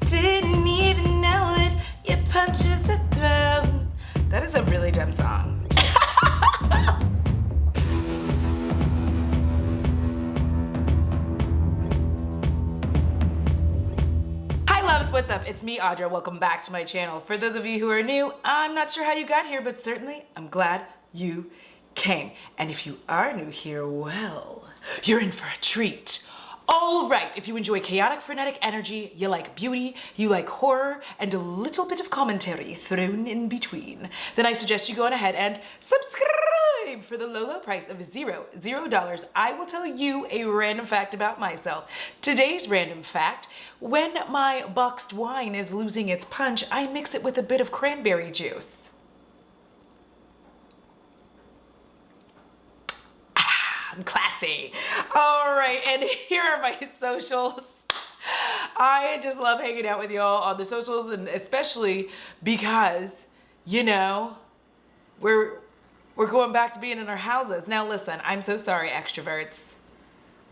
Didn't even know it, your punch is the throne. That is a really dumb song. What's up? It's me, Audra. Welcome back to my channel. For those of you who are new, I'm not sure how you got here, but certainly I'm glad you came. And if you are new here, well, you're in for a treat. All right, if you enjoy chaotic, frenetic energy, you like beauty, you like horror, and a little bit of commentary thrown in between, then I suggest you go on ahead and subscribe for the low price of $0. I will tell you a random fact about myself. Today's random fact: when my boxed wine is losing its punch, I mix it with a bit of cranberry juice. I'm classy. All right, and here are my socials. I just love hanging out with y'all on the socials, and especially because, you know, we're going back to being in our houses. Now listen, I'm so sorry, extroverts.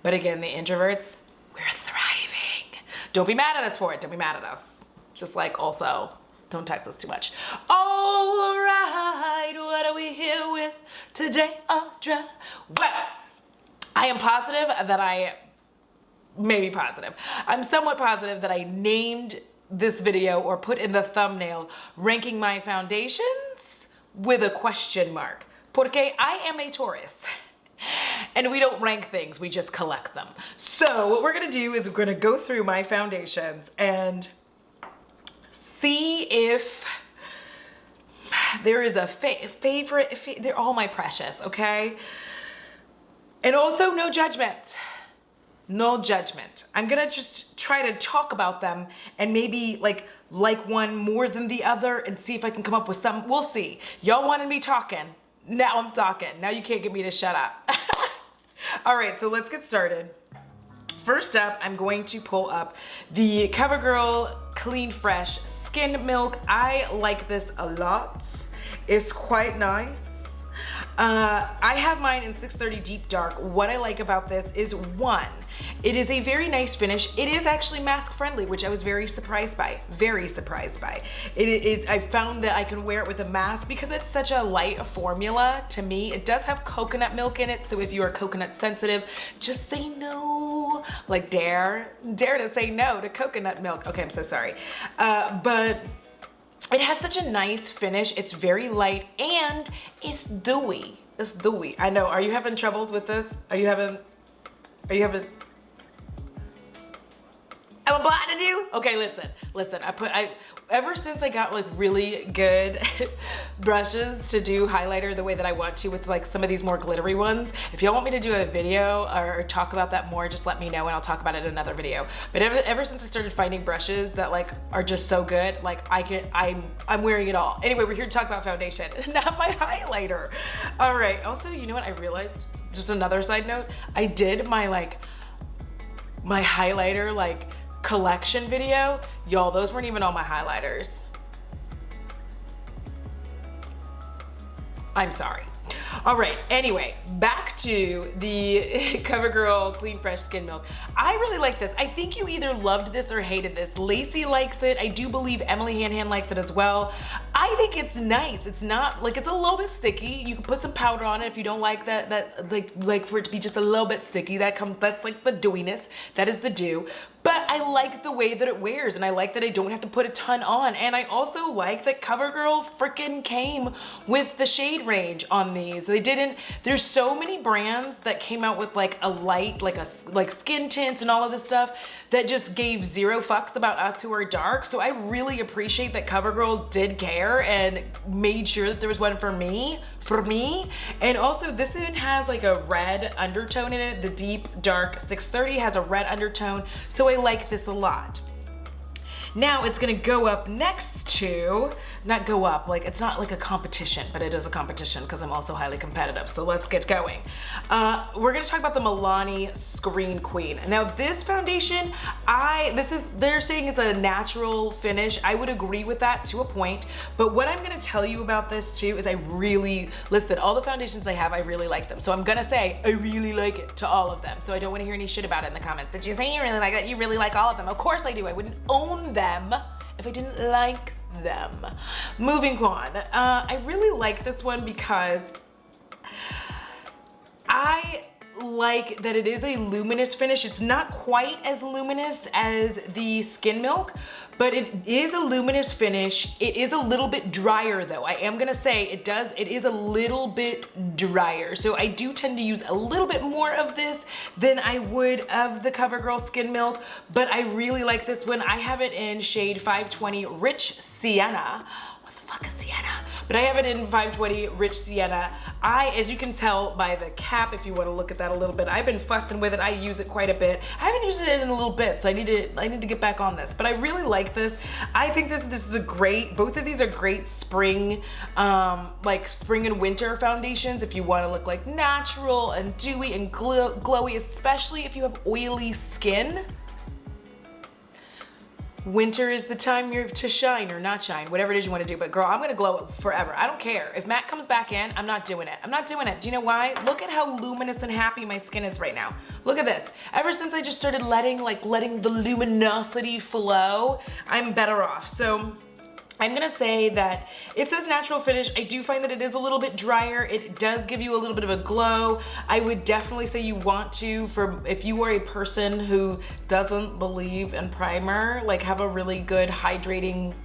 But again, the introverts, we're thriving. Don't be mad at us for it. Don't be mad at us. Just like also, don't text us too much. All right, what are we here with today, Audra? Well, I am positive that I'm somewhat positive that I named this video or put in the thumbnail ranking my foundations with a question mark. Porque I am a Taurus. And we don't rank things, we just collect them. So what we're gonna do is we're gonna go through my foundations and see if there is a favorite. They're all my precious, okay? And also no judgment. No judgment. I'm gonna just try to talk about them and maybe like one more than the other and see if I can come up with some. We'll see. Y'all wanted me talking. Now I'm talking. Now you can't get me to shut up. All right, so let's get started. First up, I'm going to pull up the CoverGirl Clean Fresh Skin Milk. I like this a lot. It's quite nice. I have mine in 630 Deep Dark. What I like about this is, one, it is a very nice finish. It is actually mask friendly, which I was very surprised by. Very surprised by. I found that I can wear it with a mask because it's such a light formula to me. It does have coconut milk in it, so if you are coconut sensitive, just say no. Like dare to say no to coconut milk. Okay, I'm so sorry. But it has such a nice finish. It's very light and it's dewy. It's dewy. I know. Are you having troubles with this? Are you having? I'm obliged to do? Okay, listen. Ever since I got like really good brushes to do highlighter the way that I want to with like some of these more glittery ones, if y'all want me to do a video or talk about that more, just let me know and I'll talk about it in another video. But ever since I started finding brushes that like are just so good, like I'm wearing it all. Anyway, we're here to talk about foundation, not my highlighter. All right, also, you know what I realized? Just another side note, I did my highlighter collection video. Y'all, those weren't even all my highlighters. I'm sorry. All right, anyway, back to the CoverGirl Clean Fresh Skin Milk. I really like this. I think you either loved this or hated this. Lacey likes it. I do believe Emily Han likes it as well. I think it's nice. It's not like, it's a little bit sticky. You can put some powder on it if you don't like that like for it to be just a little bit sticky. That's like the dewiness. That is the dew. But I like the way that it wears, and I like that I don't have to put a ton on. And I also like that CoverGirl frickin' came with the shade range on these. They didn't, there's so many brands that came out with like a light, like skin tints and all of this stuff that just gave zero fucks about us who are dark. So I really appreciate that CoverGirl did care and made sure that there was one for me. And also this one has like a red undertone in it. The Deep Dark 630 has a red undertone. So I like this a lot. Now it's gonna go up next to, not go up, like it's not like a competition, but it is a competition because I'm also highly competitive. So let's get going. We're gonna talk about the Milani Screen Queen. Now this foundation, they're saying it's a natural finish. I would agree with that to a point, but what I'm gonna tell you about this too is listen, all the foundations I have, I really like them. So I'm gonna say, I really like it to all of them. So I don't wanna hear any shit about it in the comments. Did you say you really like it? You really like all of them? Of course I do, I wouldn't own them them if I didn't like them. Moving on, I really like this one because I like that it is a luminous finish. It's not quite as luminous as the Skin Milk, but it is a luminous finish. It is a little bit drier though. I am gonna say it is a little bit drier. So I do tend to use a little bit more of this than I would of the CoverGirl Skin Milk, but I really like this one. I have it in shade 520 Rich Sienna. What the fuck is Sienna? But I have it in 520 Rich Sienna. As you can tell by the cap, if you want to look at that a little bit, I've been fussing with it. I use it quite a bit. I haven't used it in a little bit, so I need to get back on this. But I really like this. I think that this is both of these are great spring, like spring and winter foundations if you want to look like natural and dewy and glowy, especially if you have oily skin. Winter is the time to shine or not shine, whatever it is you want to do. But girl, I'm gonna glow forever. I don't care. If Matt comes back in, I'm not doing it. I'm not doing it. Do you know why? Look at how luminous and happy my skin is right now. Look at this. Ever since I just started letting the luminosity flow, I'm better off. So I'm gonna say that it says natural finish. I do find that it is a little bit drier. It does give you a little bit of a glow. I would definitely say you want to, if you are a person who doesn't believe in primer, like have a really good hydrating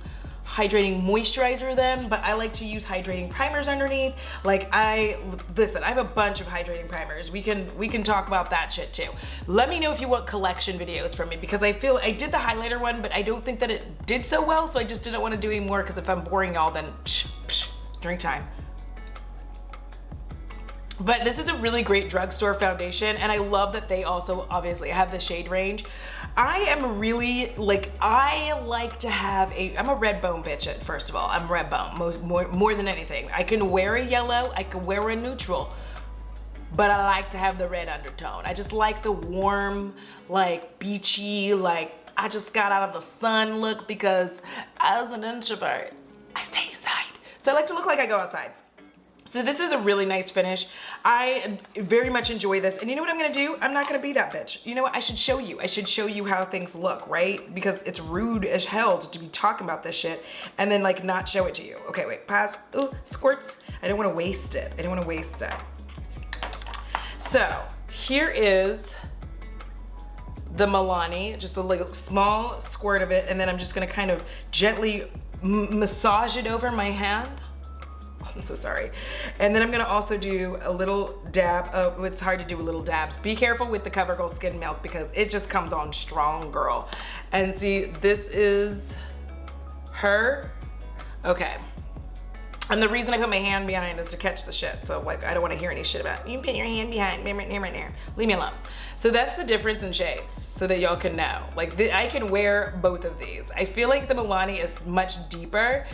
moisturizer then, but I like to use hydrating primers underneath. Listen, I have a bunch of hydrating primers. We can talk about that shit too. Let me know if you want collection videos from me, because I feel I did the highlighter one, but I don't think that it did so well, so I just didn't want to do any more, because if I'm boring y'all, then drink time. But this is a really great drugstore foundation, and I love that they also obviously have the shade range. I am really I like to have I'm a red bone bitch, first of all. I'm red bone, more than anything. I can wear a yellow, I can wear a neutral, but I like to have the red undertone. I just like the warm, beachy, I just got out of the sun look, because as an introvert, I stay inside. So I like to look like I go outside. So this is a really nice finish. I very much enjoy this. And you know what I'm gonna do? I'm not gonna be that bitch. You know what? I should show you. I should show you how things look, right? Because it's rude as hell to be talking about this shit and then not show it to you. Okay, wait, pause. Ooh, squirts. I don't wanna waste it. I don't wanna waste it. So here is the Milani, just a small squirt of it. And then I'm just gonna kind of gently massage it over my hand. I'm so sorry. And then I'm gonna also do a little dab. Oh, it's hard to do little dabs. Be careful with the CoverGirl Skin Milk, because it just comes on strong, girl. And see, this is her. Okay. And the reason I put my hand behind is to catch the shit. So I don't want to hear any shit about, you can put your hand behind, right there. Leave me alone. So that's the difference in shades, so that y'all can know. I can wear both of these. I feel like the Milani is much deeper,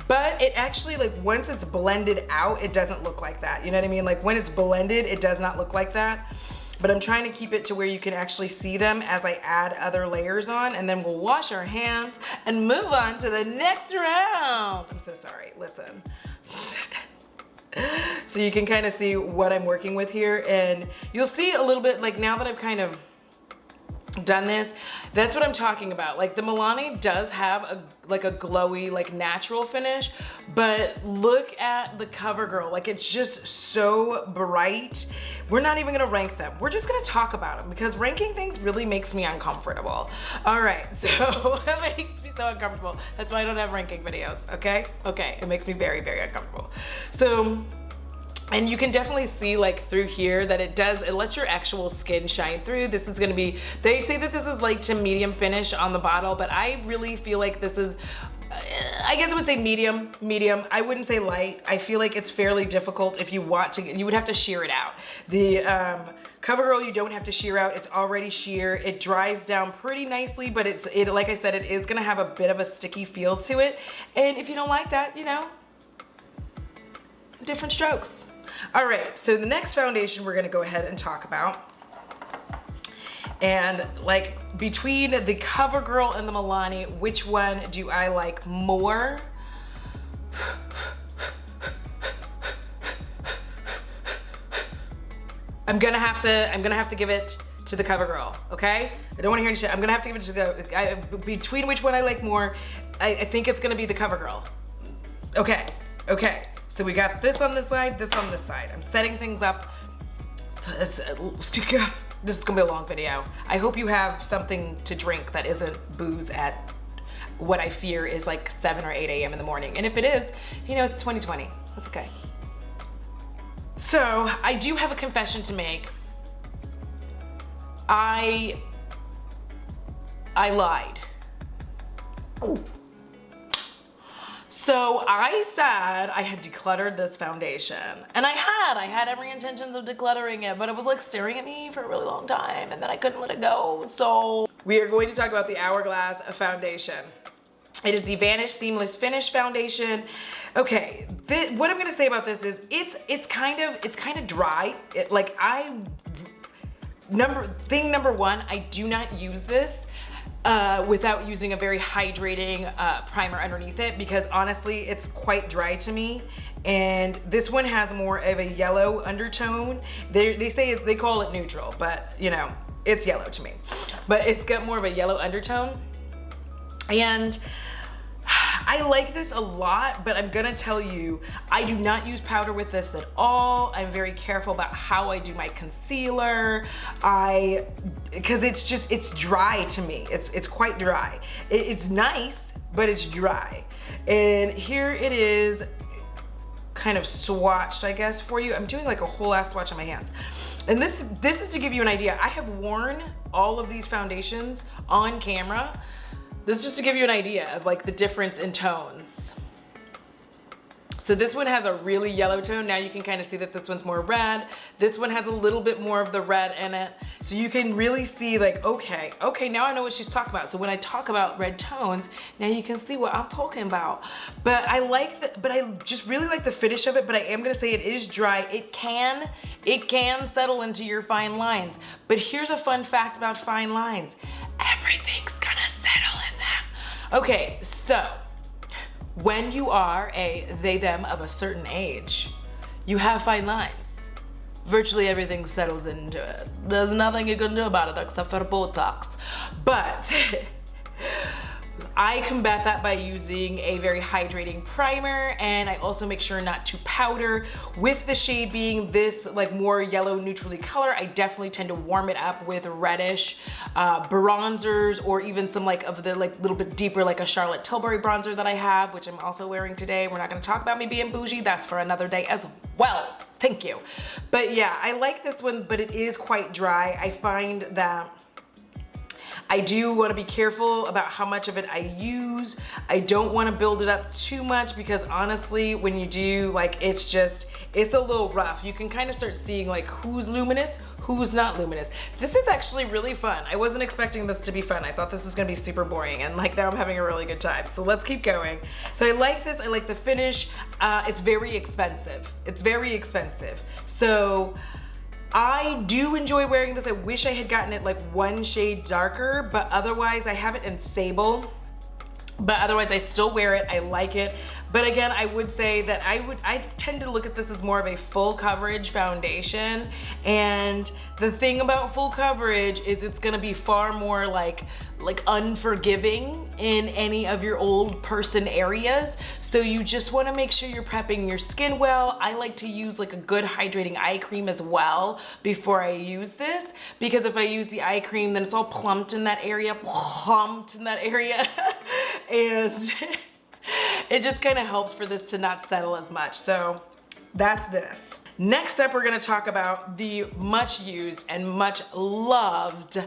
but it actually, once it's blended out, it doesn't look like that. You know what I mean? When it's blended, it does not look like that. But I'm trying to keep it to where you can actually see them as I add other layers on, and then we'll wash our hands and move on to the next round. I'm so sorry, listen. So you can kind of see what I'm working with here, and you'll see a little bit, now that I've kind of done this, that's what I'm talking about. The Milani does have a glowy, natural finish, but look at the CoverGirl. It's just so bright. We're not even gonna rank them. We're just gonna talk about them, because ranking things really makes me uncomfortable. All right, so that makes me so uncomfortable. That's why I don't have ranking videos, okay? Okay, it makes me very, very uncomfortable. So, and you can definitely see through here that it lets your actual skin shine through. This is gonna be, they say that this is to medium finish on the bottle, but I really feel like this is, I guess I would say medium. I wouldn't say light. I feel like it's fairly difficult if you want to, you would have to shear it out. The CoverGirl, you don't have to shear out. It's already sheer. It dries down pretty nicely, but like I said, it is gonna have a bit of a sticky feel to it. And if you don't like that, different strokes. All right, so the next foundation we're gonna go ahead and talk about. And between the CoverGirl and the Milani, which one do I like more? I'm gonna have to give it to the CoverGirl, okay? I don't wanna hear any shit. I'm gonna have to give it to the, between which one I like more, I think it's gonna be the CoverGirl. Okay, okay. So we got this on this side, this on this side. I'm setting things up. This is gonna be a long video. I hope you have something to drink that isn't booze at what I fear is like 7 or 8 a.m. in the morning. And if it is, you know, it's 2020, that's okay. So I do have a confession to make. I lied. So I said I had decluttered this foundation, and I had every intentions of decluttering it, but it was like staring at me for a really long time, and then I couldn't let it go. So we are going to talk about the Hourglass foundation. It is the Vanish Seamless Finish foundation. Okay, what I'm gonna say about this is it's kind of dry. Thing number one, I do not use this without using a very hydrating primer underneath it, because honestly, it's quite dry to me. And this one has more of a yellow undertone. They say they call it neutral, but you know, it's yellow to me. But it's got more of a yellow undertone. And I like this a lot, but I'm gonna tell you, I do not use powder with this at all. I'm very careful about how I do my concealer. Because it's dry to me. It's quite dry. It's nice, but it's dry. And here it is, kind of swatched, I guess, for you. I'm doing like a whole ass swatch on my hands. And this is to give you an idea. I have worn all of these foundations on camera. This is just to give you an idea of like the difference in tones. So this one has a really yellow tone. Now you can kind of see that this one's more red. This one has a little bit more of the red in it. So you can really see like, okay, now I know what she's talking about. So when I talk about red tones, now you can see what I'm talking about. But I just really like the finish of it, but I am gonna say it is dry. It can settle into your fine lines. But here's a fun fact about fine lines. Everything's gonna settle in them. Okay, so when you are a they, them of a certain age, you have fine lines. Virtually everything settles into it. There's nothing you can do about it except for Botox. But I combat that by using a very hydrating primer, and I also make sure not to powder. With the shade being this like more yellow neutrally color, I definitely tend to warm it up with reddish bronzers, or even some like of the like little bit deeper, like a Charlotte Tilbury bronzer that I have, which I'm also wearing today. We're not gonna talk about me being bougie, that's for another day as well. Thank you. But yeah, I like this one, but it is quite dry. I find that I do want to be careful about how much of it I use. I don't want to build it up too much, because honestly, when you do, like, it's a little rough. You can kind of start seeing like who's luminous, who's not luminous. This is actually really fun. I wasn't expecting this to be fun. I thought this was gonna be super boring, and like now I'm having a really good time. So let's keep going. So I like this, I like the finish. It's very expensive. It's very expensive. So I do enjoy wearing this. I wish I had gotten it like one shade darker, but otherwise I have it in sable. But otherwise I still wear it, I like it. But again, I would say that I tend to look at this as more of a full coverage foundation. And the thing about full coverage is it's gonna be far more like unforgiving in any of your old person areas. So you just wanna make sure you're prepping your skin well. I like to use like a good hydrating eye cream as well before I use this, because if I use the eye cream, then it's all plumped in that area, and it just kind of helps for this to not settle as much. So that's this. Next up, we're gonna talk about the much used and much loved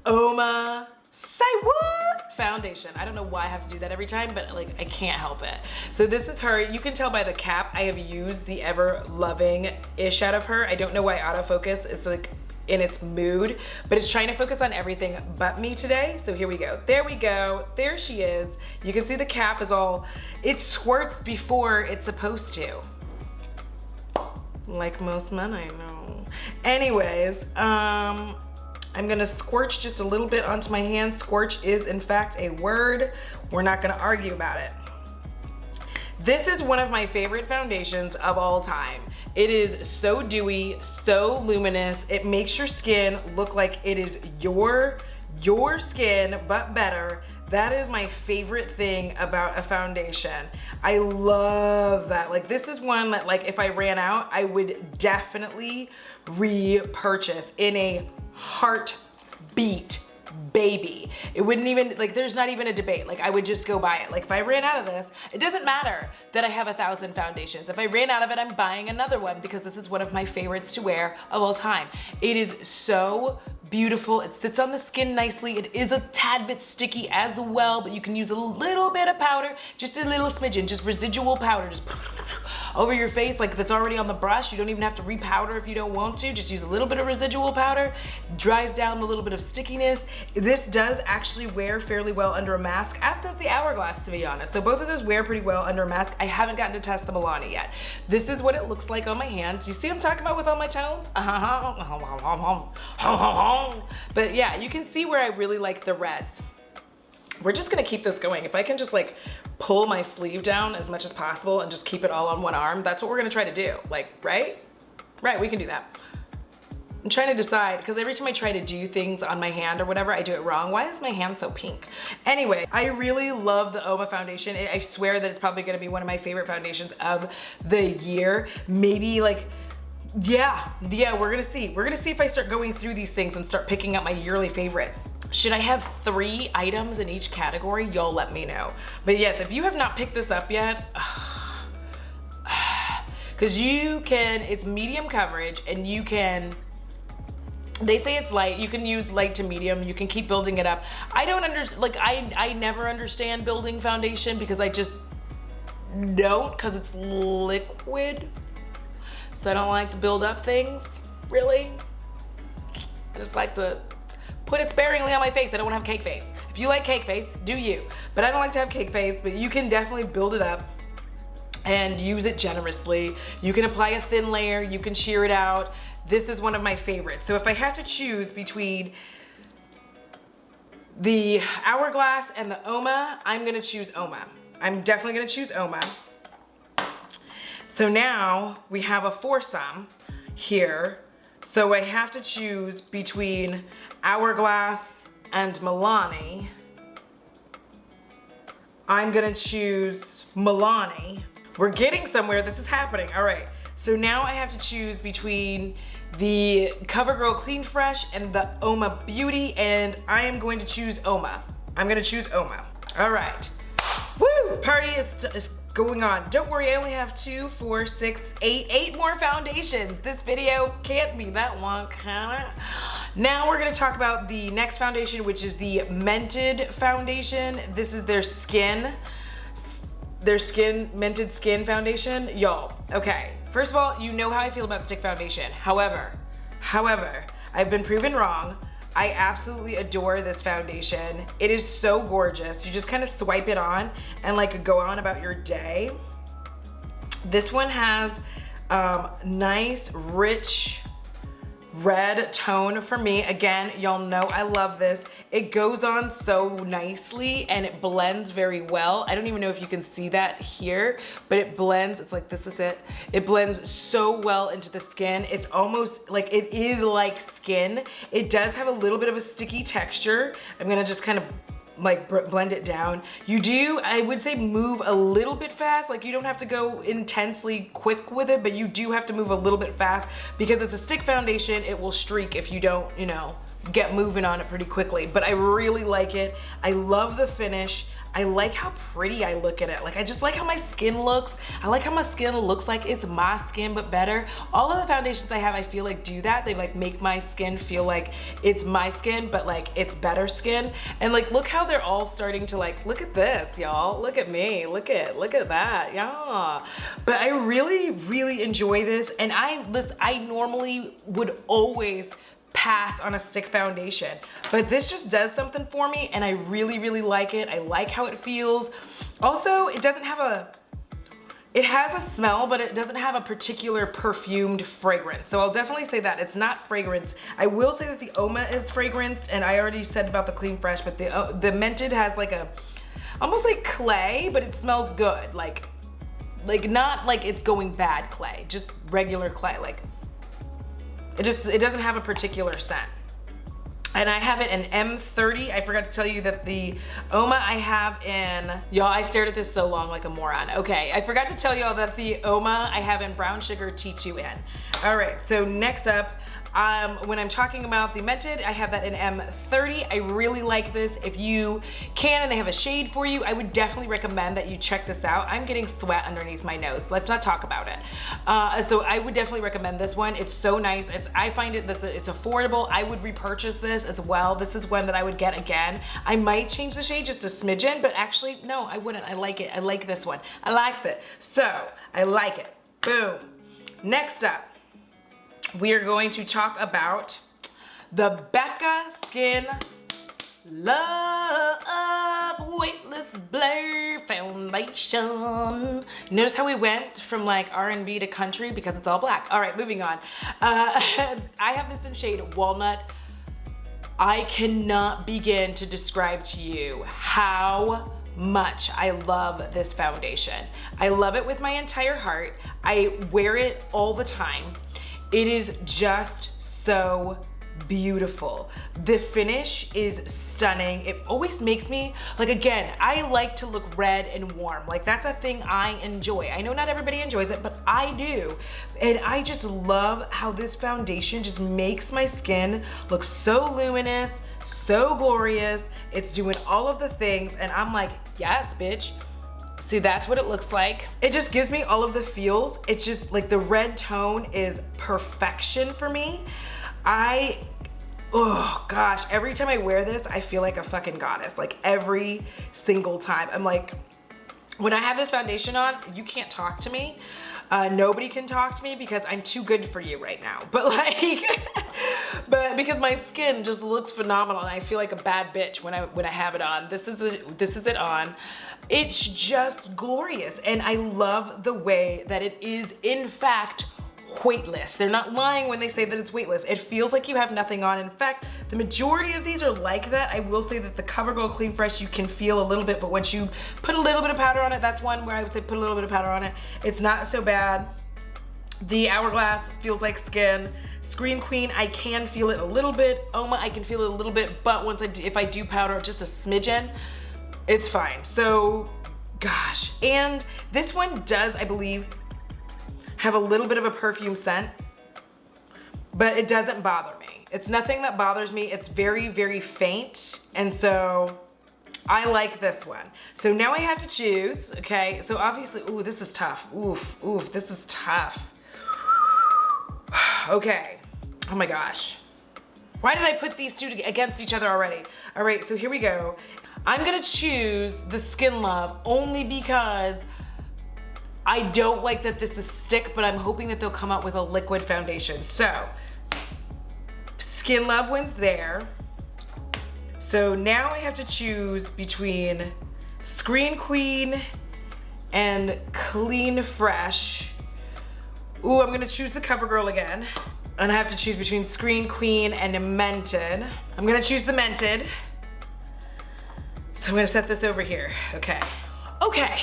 Uoma Say What foundation. I don't know why I have to do that every time, but like I can't help it. So this is her. You can tell by the cap, I have used the ever loving-ish out of her. I don't know why autofocus is like in its mood, but it's trying to focus on everything but me today. So here we go. There we go. There she is. You can see the cap is all, it squirts before it's supposed to. Like most men I know. Anyways, I'm gonna squirch just a little bit onto my hand. Squirch is in fact a word. We're not gonna argue about it. This is one of my favorite foundations of all time. It is so dewy, so luminous. It makes your skin look like it is your skin, but better. That is my favorite thing about a foundation. I love that. Like, this is one that, like, if I ran out, I would definitely repurchase in a heartbeat, baby. It wouldn't even, like, there's not even a debate. Like, I would just go buy it. Like, if I ran out of this, it doesn't matter that I have 1,000 foundations. If I ran out of it, I'm buying another one because this is one of my favorites to wear of all time. It is so beautiful. It sits on the skin nicely. It is a tad bit sticky as well, but you can use a little bit of powder, just a little smidgen, just residual powder, just over your face. Like, if it's already on the brush, you don't even have to repowder if you don't want to. Just use a little bit of residual powder, dries down the little bit of stickiness. This does actually wear fairly well under a mask, as does the Hourglass, to be honest. So both of those wear pretty well under a mask. I haven't gotten to test the Milani yet. This is what it looks like on my hands. You see what I'm talking about with all my tones? But yeah, you can see where I really like the reds. We're just gonna keep this going. If I can just like pull my sleeve down as much as possible and just keep it all on one arm, that's what we're gonna try to do. Like, right? Right, we can do that. I'm trying to decide, because every time I try to do things on my hand or whatever, I do it wrong. Why is my hand so pink? Anyway, I really love the Uoma foundation. I swear that it's probably gonna be one of my favorite foundations of the year. Maybe like, yeah, we're gonna see. We're gonna see if I start going through these things and start picking up my yearly favorites. Should I have 3 items in each category? Y'all let me know. But yes, if you have not picked this up yet, because you can, it's medium coverage and you can, they say it's light, you can use light to medium, you can keep building it up. I don't I never understand building foundation because I just don't, because it's liquid. So I don't like to build up things, really. I just like to put it sparingly on my face. I don't want to have cake face. If you like cake face, do you. But I don't like to have cake face, but you can definitely build it up and use it generously. You can apply a thin layer, you can sheer it out. This is one of my favorites. So if I have to choose between the Hourglass and the Uoma, I'm gonna choose Uoma. I'm definitely gonna choose Uoma. So now we have a foursome here. So I have to choose between Hourglass and Milani. I'm gonna choose Milani. We're getting somewhere, this is happening. All right, so now I have to choose between the CoverGirl Clean Fresh and the Uoma Beauty, and I am going to choose Uoma. I'm gonna choose Uoma. All right, woo, party is going on. Don't worry, I only have 2, 4, 6, 8 more foundations. This video can't be that long, kinda. Now we're gonna talk about the next foundation, which is the Mented foundation. This is their Mented Skin foundation. Y'all, okay. First of all, you know how I feel about stick foundation. However, I've been proven wrong. I absolutely adore this foundation. It is so gorgeous. You just kind of swipe it on and like go on about your day. This one has nice, rich, red tone for me. Again, y'all know I love this. It goes on so nicely and it blends very well. I don't even know if you can see that here, but it blends, it's like, this is it. It blends so well into the skin. It's almost like, it is like skin. It does have a little bit of a sticky texture. I'm gonna just kind of like blend it down. You do, I would say, move a little bit fast. Like, you don't have to go intensely quick with it, but you do have to move a little bit fast because it's a stick foundation. It will streak if you don't, you know, get moving on it pretty quickly. But I really like it. I love the finish. I like how pretty I look at it. Like, I just like how my skin looks. I like how my skin looks like it's my skin, but better. All of the foundations I have, I feel like do that. They like make my skin feel like it's my skin, but like it's better skin. And like, look how they're all starting to like, look at this, y'all. Look at me, look at that, yeah. But I really, really enjoy this. And I normally would always pass on a stick foundation, but this just does something for me and I really, really like it. I like how it feels. Also, it doesn't have it has a smell, but it doesn't have a particular perfumed fragrance. So I'll definitely say that it's not fragrance. I will say that the Uoma is fragranced, and I already said about the Clean Fresh, but the Mented has like almost like clay, but it smells good. Like, like not like it's going bad clay, just regular clay. Like it doesn't have a particular scent. And I have it in M30. I forgot to tell you that the Uoma I have in, y'all, I stared at this so long like a moron. Okay, I forgot to tell y'all that the Uoma I have in brown sugar T2N. All right, so next up, when I'm talking about the Mented, I have that in M30. I really like this. If you can and they have a shade for you, I would definitely recommend that you check this out. I'm getting sweat underneath my nose. Let's not talk about it. So I would definitely recommend this one. It's so nice. I find it that it's affordable. I would repurchase this as well. This is one that I would get again. I might change the shade just a smidgen, but actually, no, I wouldn't. I like it. I like this one. I likes it. So I like it. Boom. Next up, we are going to talk about the Becca Skin Love Weightless Blur Foundation. Notice how we went from like R&B to country because it's all black. All right, moving on. I have this in shade Walnut. I cannot begin to describe to you how much I love this foundation. I love it with my entire heart. I wear it all the time. It is just so beautiful. The finish is stunning. It always makes me, like, again, I like to look red and warm. Like, that's a thing I enjoy. I know not everybody enjoys it, but I do. And I just love how this foundation just makes my skin look so luminous, so glorious. It's doing all of the things, and I'm like, yes, bitch. See, that's what it looks like. It just gives me all of the feels. It's just like the red tone is perfection for me. Oh gosh, every time I wear this, I feel like a fucking goddess. Like every single time. I'm like, when I have this foundation on, you can't talk to me. Nobody can talk to me because I'm too good for you right now. But like, but because my skin just looks phenomenal and I feel like a bad bitch when I have it on. This is it on. It's just glorious. And I love the way that it is in fact weightless. They're not lying when they say that it's weightless. It feels like you have nothing on. In fact, the majority of these are like that. I will say that the CoverGirl Clean Fresh, you can feel a little bit, but once you put a little bit of powder on it, that's one where I would say put a little bit of powder on it. It's not so bad. The Hourglass feels like skin. Screen Queen, I can feel it a little bit. Uoma, I can feel it a little bit, but if I do powder just a smidgen, it's fine. So, gosh. And this one does, I believe, have a little bit of a perfume scent, but it doesn't bother me. It's nothing that bothers me. It's very, very faint. And so I like this one. So now I have to choose, okay? So obviously, ooh, this is tough. Oof, this is tough. Okay, oh my gosh. Why did I put these two against each other already? All right, so here we go. I'm gonna choose the Skin Love only because I don't like that this is stick, but I'm hoping that they'll come out with a liquid foundation. So, Skin Love wins there. So now I have to choose between Screen Queen and Clean Fresh. Ooh, I'm gonna choose the CoverGirl again. And I have to choose between Screen Queen and Mented. I'm gonna choose the Mented. So I'm gonna set this over here, okay. Okay,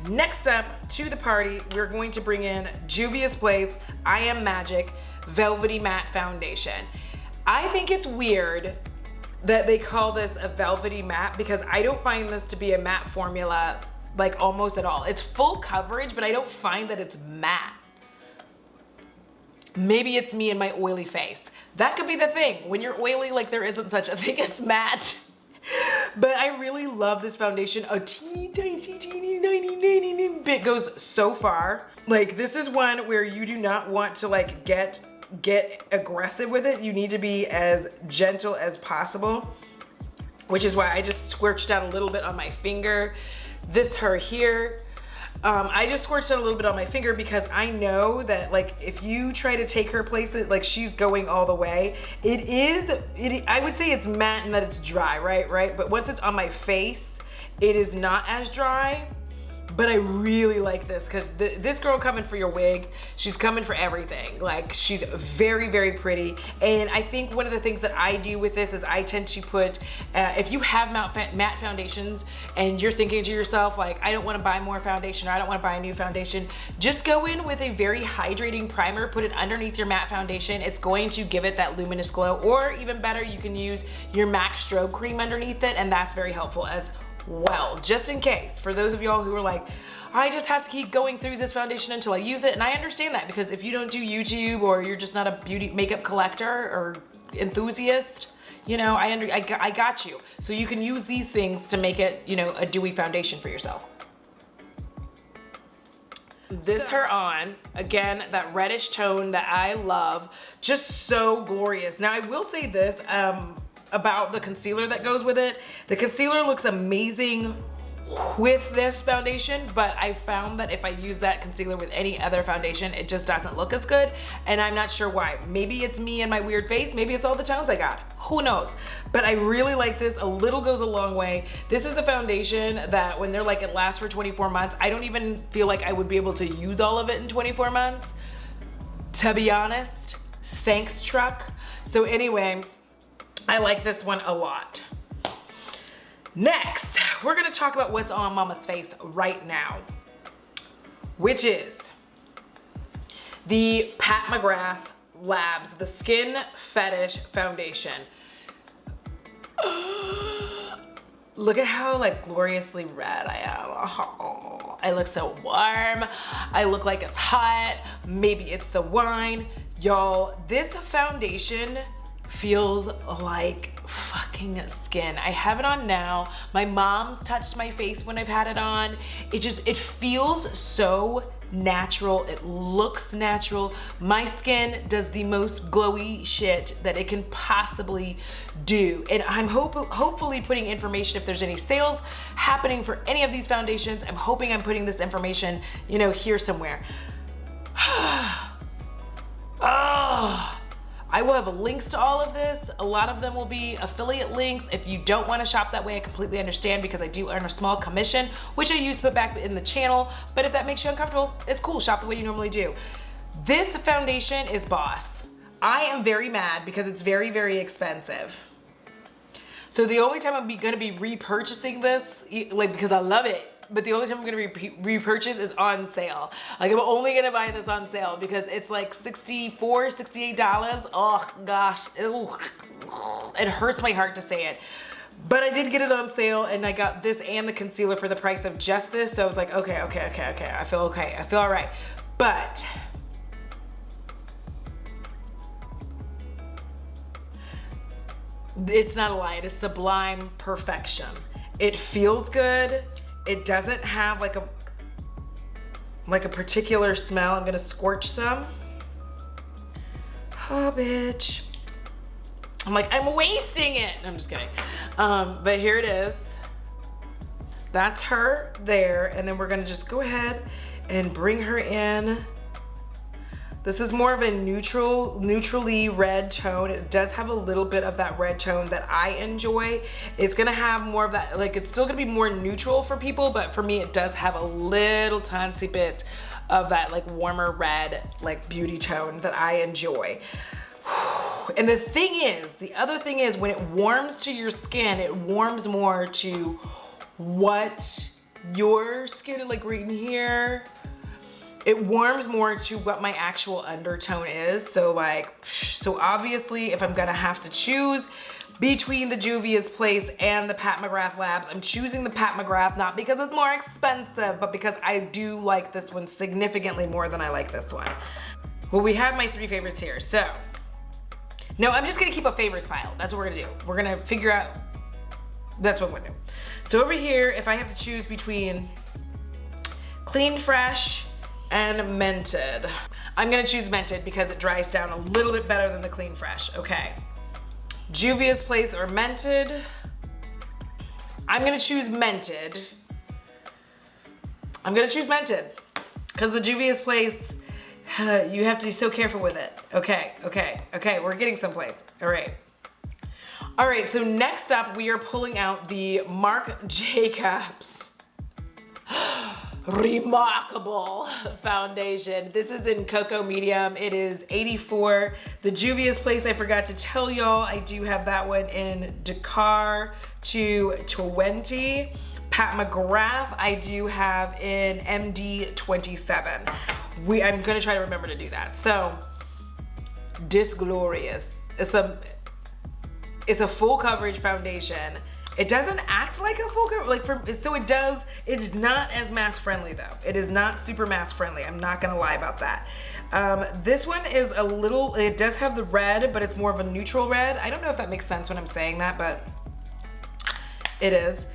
next up to the party, we're going to bring in Juvia's Place I Am Magic Velvety Matte Foundation. I think it's weird that they call this a velvety matte because I don't find this to be a matte formula like almost at all. It's full coverage, but I don't find that it's matte. Maybe it's me and my oily face. That could be the thing. When you're oily, like there isn't such a thing as matte. But I really love this foundation. A teeny tiny bit goes so far. Like this is one where you do not want to like get aggressive with it. You need to be as gentle as possible, which is why I just squirched out a little bit on my finger. This her here. I just squirched out a little bit on my finger because I know that like if you try to take her places, like she's going all the way. I would say it's matte and that it's dry, right? But once it's on my face, it is not as dry. but I really like this because this girl coming for your wig, she's coming for everything. Like, she's very, very pretty. And I think one of the things that I do with this is I tend to put, if you have matte foundations and you're thinking to yourself, like, I don't want to buy more foundation, or I don't want to buy a new foundation, just go in with a very hydrating primer, put it underneath your matte foundation. It's going to give it that luminous glow, or even better, you can use your MAC strobe cream underneath it, and that's very helpful as well, just in case, for those of y'all who are like, I just have to keep going through this foundation until I use it. And I understand that, because if you don't do YouTube, or you're just not a beauty makeup collector or enthusiast, you know, I got you. So you can use these things to make it, you know, a dewy foundation for yourself. This her on, again, that reddish tone that I love, just so glorious. Now I will say this, about the concealer that goes with it. The concealer looks amazing with this foundation, but I found that if I use that concealer with any other foundation, it just doesn't look as good, and I'm not sure why. Maybe it's me and my weird face, maybe it's all the tones I got, who knows? But I really like this. A little goes a long way. This is a foundation that when they're like, it lasts for 24 months, I don't even feel like I would be able to use all of it in 24 months, to be honest. Thanks, truck. So anyway, I like this one a lot. Next, we're gonna talk about what's on mama's face right now, which is the Pat McGrath Labs, the Skin Fetish Foundation. Look at how like gloriously red I am. Oh, I look so warm. I look like it's hot. Maybe it's the wine. Y'all, this foundation feels like fucking skin. I have it on now. My mom's touched my face when I've had it on. It feels so natural. It looks natural. My skin does the most glowy shit that it can possibly do. And I'm hopefully putting information, if there's any sales happening for any of these foundations, I'm hoping I'm putting this information, you know, here somewhere. Oh. I will have links to all of this. A lot of them will be affiliate links. If you don't want to shop that way, I completely understand, because I do earn a small commission, which I use to put back in the channel. But if that makes you uncomfortable, it's cool. Shop the way you normally do. This foundation is boss. I am very mad because it's very, very expensive. So the only time I'm gonna be repurchasing this, like, because I love it, but the only time I'm gonna repurchase is on sale. Like, I'm only gonna buy this on sale because it's like $64, $68. Oh gosh, ew. It hurts my heart to say it. But I did get it on sale, and I got this and the concealer for the price of just this. So I was like, okay. I feel okay, I feel all right. But it's not a lie, it is sublime perfection. It feels good. It doesn't have like a particular smell. I'm gonna scorch some. Oh, bitch. I'm like, I'm wasting it. I'm just kidding. But here it is. That's her there. And then we're gonna just go ahead and bring her in. This is more of a neutrally red tone. It does have a little bit of that red tone that I enjoy. It's gonna have more of that, like, it's still gonna be more neutral for people, but for me, it does have a little tiny bit of that like warmer red, like beauty tone that I enjoy. And the other thing is, when it warms to your skin, it warms more to what your skin is, like right in here. It warms more to what my actual undertone is. So obviously, if I'm gonna have to choose between the Juvia's Place and the Pat McGrath Labs, I'm choosing the Pat McGrath, not because it's more expensive, but because I do like this one significantly more than I like this one. Well, we have my 3 favorites here, so. No, I'm just gonna keep a favorites pile. That's what we're gonna do. We're gonna figure out, that's what we're gonna do. So over here, if I have to choose between Clean Fresh and Mented, I'm gonna choose Mented because it dries down a little bit better than the Clean Fresh. Okay, Juvia's Place or Mented. I'm gonna choose Mented. I'm gonna choose Mented because the Juvia's Place, you have to be so careful with it. Okay, we're getting someplace. All right, so next up we are pulling out the Marc Jacobs remarkable foundation. This is in Cocoa Medium. It is 84. The Juvia's Place, I forgot to tell y'all, I do have that one in Dakar to 20. Pat McGrath, I do have in MD 27. I'm gonna try to remember to do that. So, Disglorious. It's a full coverage foundation. It doesn't act like a full coverage, it is not as mask friendly though. It is not super mask friendly. I'm not gonna lie about that. This one is it does have the red, but it's more of a neutral red. I don't know if that makes sense when I'm saying that, but it is.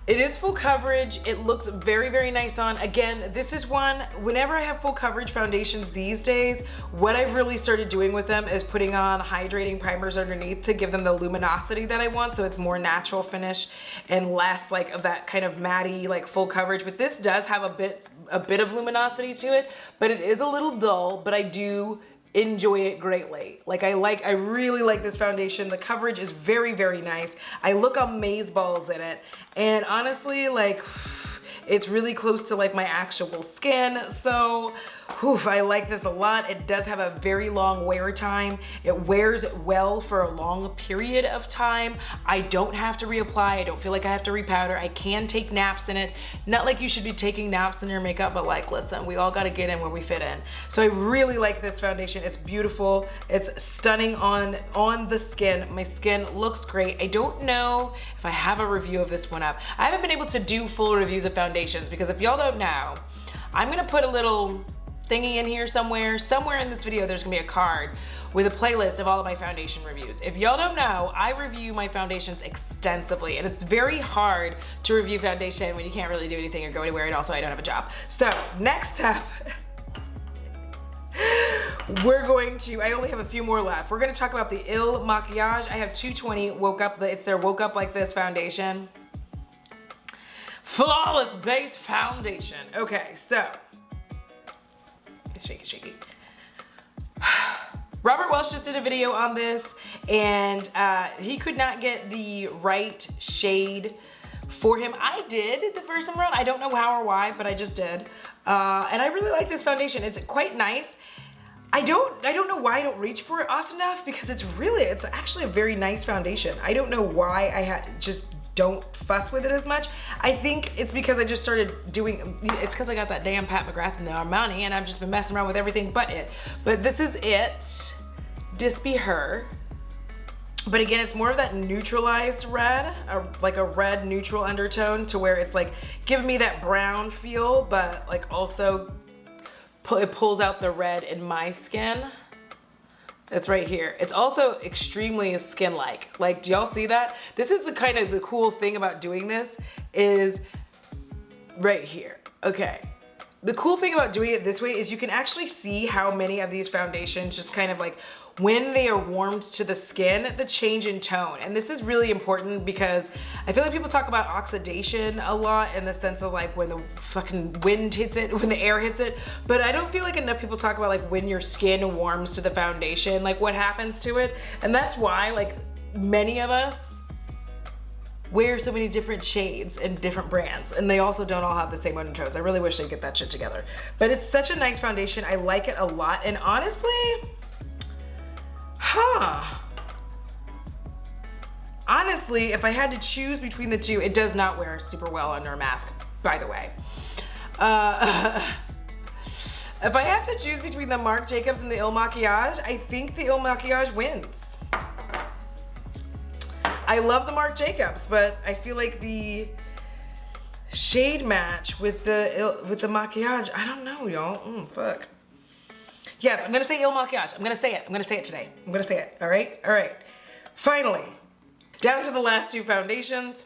It is full coverage. It looks very, very nice on. Again, this is one, whenever I have full coverage foundations these days, what I've really started doing with them is putting on hydrating primers underneath to give them the luminosity that I want, so it's more natural finish and less like of that kind of matte like full coverage. But this does have a bit of luminosity to it, but it is a little dull, but I do enjoy it greatly. I really like this foundation. The coverage is very, very nice. I look amazeballs in it. And honestly, it's really close to like my actual skin. So, I like this a lot. It does have a very long wear time. It wears well for a long period of time. I don't have to reapply. I don't feel like I have to repowder. I can take naps in it. Not like you should be taking naps in your makeup, but like, listen, we all gotta get in where we fit in. So I really like this foundation. It's beautiful. It's stunning on the skin. My skin looks great. I don't know if I have a review of this one up. I haven't been able to do full reviews of foundations because if y'all don't know, I'm gonna put a little thingy in here somewhere in this video. There's gonna be a card with a playlist of all of my foundation reviews. If y'all don't know, I review my foundations extensively, and it's very hard to review foundation when you can't really do anything or go anywhere, and also I don't have a job. So next up, I only have a few more left. We're gonna talk about the Il Makiage. I have 220 it's their Woke Up Like This foundation. Flawless Base Foundation. Okay, so, shake it. Robert Welsh just did a video on this, and he could not get the right shade for him. I did the first time around. I don't know how or why, but I just did. And I really like this foundation. It's quite nice. I don't know why I don't reach for it often enough, because it's actually a very nice foundation. I don't know why I just don't fuss with it as much. I think it's because I just started it's because I got that damn Pat McGrath and the Armani, and I've just been messing around with everything but it. But this is it. This be her. But again, it's more of that neutralized red, like a red neutral undertone, to where it's like giving me that brown feel, but like also it pulls out the red in my skin. It's right here. It's also extremely skin-like. Like, do y'all see that? This is the cool thing about doing this is right here. Okay. The cool thing about doing it this way is you can actually see how many of these foundations just kind of like, when they are warmed to the skin, the change in tone. And this is really important because I feel like people talk about oxidation a lot in the sense of like when the fucking wind hits it, when the air hits it, but I don't feel like enough people talk about like when your skin warms to the foundation, like what happens to it. And that's why like many of us wear so many different shades and different brands, and they also don't all have the same undertones. I really wish they'd get that shit together. But it's such a nice foundation. I like it a lot, and honestly, honestly, if I had to choose between the two, it does not wear super well under a mask, by the way. If I have to choose between the Marc Jacobs and the Il Makiage, I think the Il Makiage wins. I love the Marc Jacobs, but I feel like the shade match with the Makiage, I don't know, y'all. Fuck. Yes, I'm gonna say Il Makiage. I'm gonna say it. I'm gonna say it today. I'm gonna say it. All right? All right. Finally, down to the last two foundations.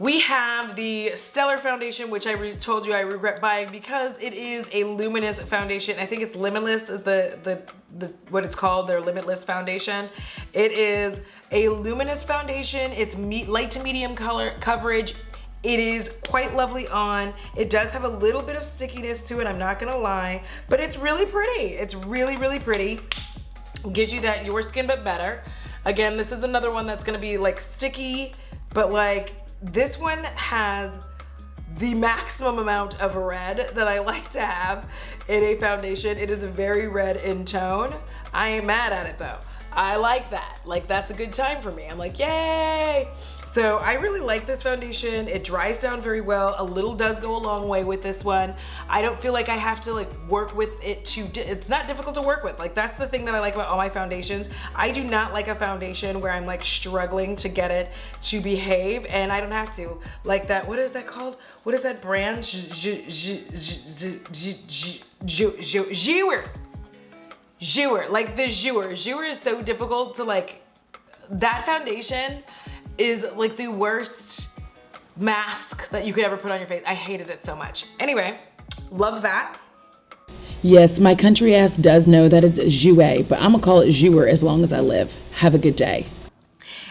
We have the Stellar foundation, which I told you I regret buying because it is a luminous foundation. I think it's Limitless is the what it's called, their Limitless foundation. It is a luminous foundation. It's light to medium color coverage. It is quite lovely on. It does have a little bit of stickiness to it, I'm not gonna lie, but it's really pretty. It's really, really pretty. It gives you that your skin but better. Again, this is another one that's gonna be like sticky, but like this one has the maximum amount of red that I like to have in a foundation. It is very red in tone. I ain't mad at it though. I like that. Like, that's a good time for me. I'm like, yay! So I really like this foundation. It dries down very well. A little does go a long way with this one. I don't feel like I have to like work with it it's not difficult to work with. Like, that's the thing that I like about all my foundations. I do not like a foundation where I'm like struggling to get it to behave, and I don't have to. Like that, what is that called? What is that brand? JEWLERY, like the JEWLERY is so difficult to like, that foundation is like the worst mask that you could ever put on your face. I hated it so much. Anyway, love that. Yes, my country ass does know that it's JEWLERY, but I'm gonna call it JEWLERY as long as I live. Have a good day.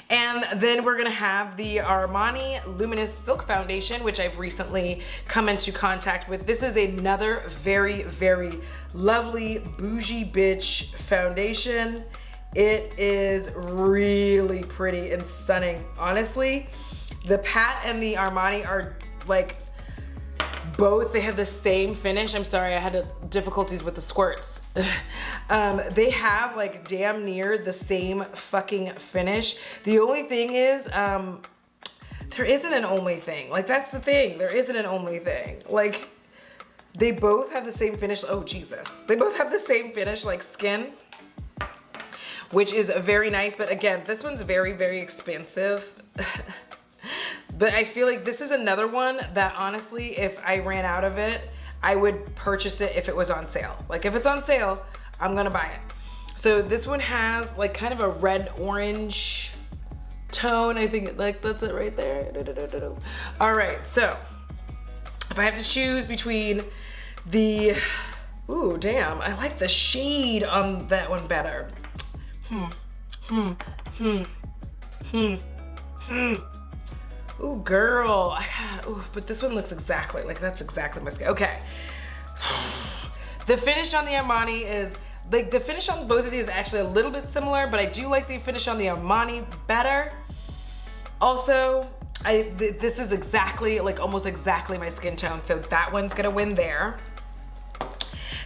And then we're gonna have the Armani Luminous Silk Foundation, which I've recently come into contact with. This is another very, very lovely bougie bitch foundation. It is really pretty and stunning. Honestly, the Pat and the Armani are like both, they have the same finish. I'm sorry, I had difficulties with the squirts. They have like damn near the same fucking finish. The only thing is, there isn't an only thing. Like, that's the thing. There isn't an only thing. Like, they both have the same finish. Oh, Jesus. They both have the same finish, like skin, which is very nice. But again, this one's very, very expensive. But I feel like this is another one that honestly, if I ran out of it, I would purchase it if it was on sale. Like, if it's on sale, I'm gonna buy it. So this one has like kind of a red orange tone. I think like that's it right there. All right, so if I have to choose between the, ooh, damn, I like the shade on that one better. Ooh, girl, ooh, but this one looks exactly, like that's exactly my skin. Okay. The finish on the Armani is, like the finish on both of these is actually a little bit similar, but I do like the finish on the Armani better. Also, this is exactly, like almost exactly my skin tone, so that one's gonna win there.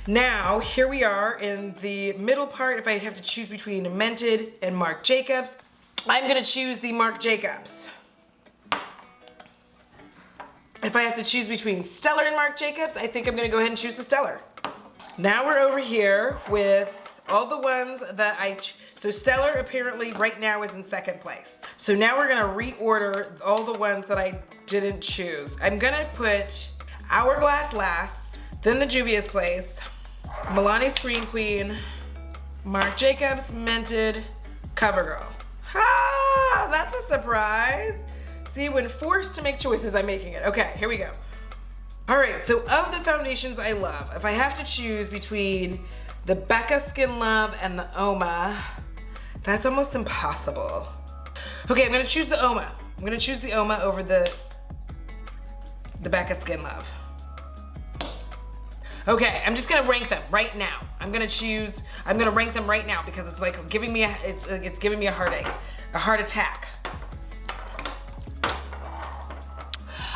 Now, here we are in the middle part. If I have to choose between Mented and Marc Jacobs, I'm gonna choose the Marc Jacobs. If I have to choose between Stellar and Marc Jacobs, I think I'm gonna go ahead and choose the Stellar. Now we're over here with all the ones that so Stellar apparently right now is in second place. So now we're gonna reorder all the ones that I didn't choose. I'm gonna put Hourglass last, then the Juvia's Place, Milani Screen Queen, Marc Jacobs, Mented, CoverGirl. Ha! That's a surprise. See, when forced to make choices, I'm making it. Okay, here we go. All right, so of the foundations I love, if I have to choose between the Becca Skin Love and the Uoma, that's almost impossible. Okay, I'm gonna choose the Uoma. I'm gonna choose the Uoma over the Becca Skin Love. Okay, I'm just gonna rank them right now. I'm gonna rank them right now because it's like giving me it's giving me a heartache, a heart attack.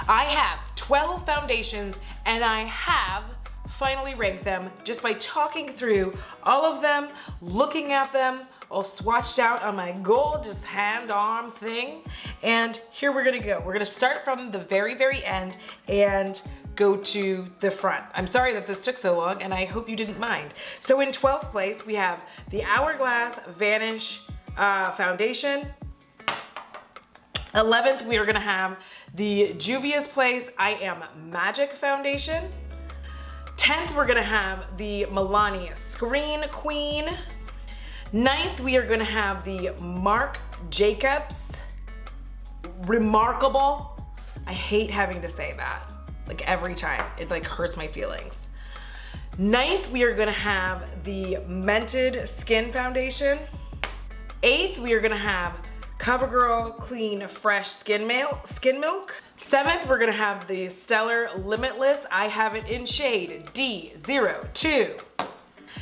I have 12 foundations and I have finally ranked them just by talking through all of them, looking at them, all swatched out on my gorgeous hand-arm thing. And here we're gonna go. We're gonna start from the very, very end and go to the front. I'm sorry that this took so long and I hope you didn't mind. So in 12th place, we have the Hourglass Vanish Foundation. 11th, we are gonna have the Juvia's Place I Am Magic Foundation. 10th, we're gonna have the Milani Screen Queen. 9th, we are gonna have the Marc Jacobs Remarkable. I hate having to say that, like every time. It like hurts my feelings. 9th, we are gonna have the Mented Skin Foundation. 8th, we are gonna have CoverGirl Clean Fresh Skin Milk. 7th, we're gonna have the Stellar Limitless. I have it in shade D02.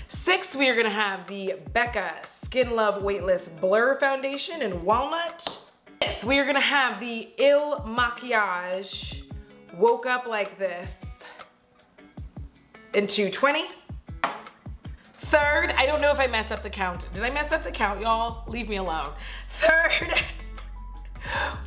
6th, we are gonna have the Becca Skin Love Weightless Blur Foundation in Walnut. 5th, we are gonna have the Il Makiage woke up like this in 220. Third, I don't know if I messed up the count. Did I mess up the count, y'all? Leave me alone. Third,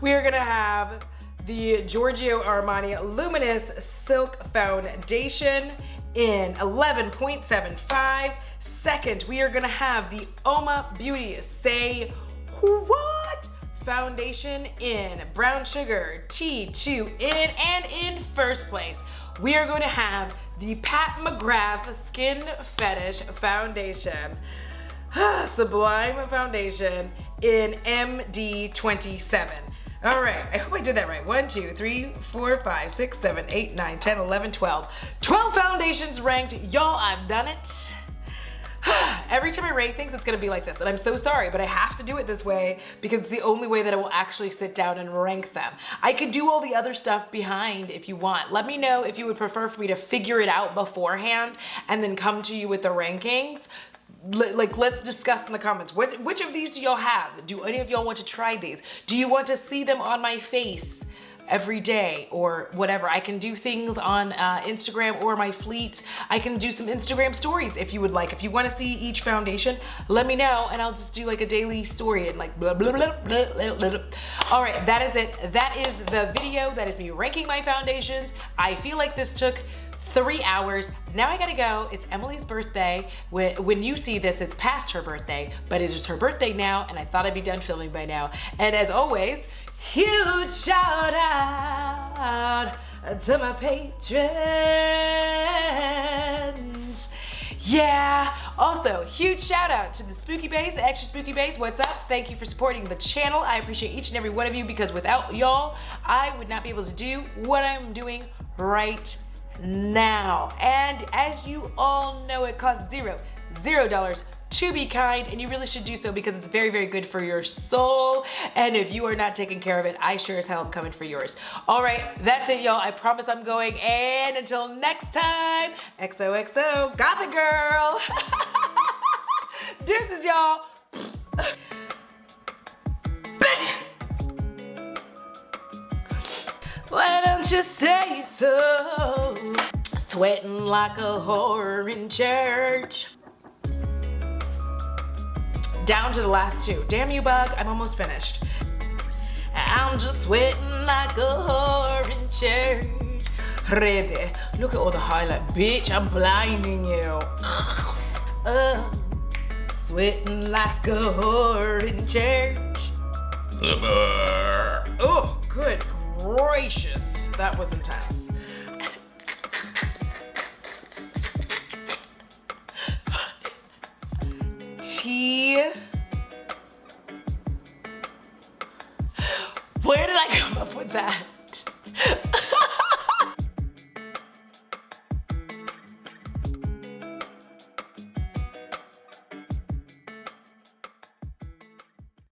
we are gonna have the Giorgio Armani Luminous Silk Foundation in 11.75. Second, we are gonna have the Uoma Beauty Say What Foundation in Brown Sugar T2 in, and in first place, we are going to have the Pat McGrath Skin Fetish Foundation. Sublime Foundation in MD27. All right, I hope I did that right. 1, 2, 3, 4, 5, 6, 7, 8, 9, 10, 11, 12. 12 foundations ranked. Y'all, I've done it. Every time I rank things, it's gonna be like this, and I'm so sorry, but I have to do it this way because it's the only way that I will actually sit down and rank them. I could do all the other stuff behind if you want. Let me know if you would prefer for me to figure it out beforehand and then come to you with the rankings. Like, let's discuss in the comments. Which of these do y'all have? Do any of y'all want to try these? Do you want to see them on my face every day or whatever? I can do things on Instagram or my fleet. I can do some Instagram stories if you would like. If you want to see each foundation, let me know and I'll just do like a daily story and like blah, blah, blah, blah, blah, blah. All right, that is it. That is the video. That is me ranking my foundations. I feel like this took 3 hours. Now I gotta go. It's Emily's birthday. When you see this, it's past her birthday, but it is her birthday now, and I thought I'd be done filming by now. And as always, huge shout out to my patrons. Yeah. Also, huge shout out to the Spooky Base, Extra Spooky Base. What's up? Thank you for supporting the channel. I appreciate each and every one of you because without y'all, I would not be able to do what I'm doing right now. And as you all know, it costs $0 to be kind, and you really should do so because it's very, very good for your soul. And if you are not taking care of it, I sure as hell am coming for yours. All right, that's it, y'all. I promise I'm going. And until next time, XOXO, Gothic Girl. Deuces, y'all. Why don't you say so? Sweating like a whore in church. Down to the last two. Damn you, bug, I'm almost finished. I'm just sweating like a whore in church. Ready. Look at all the highlight, bitch, I'm blinding you. Sweating like a whore in church. Oh, good gracious, that was intense. Where did I come up with that?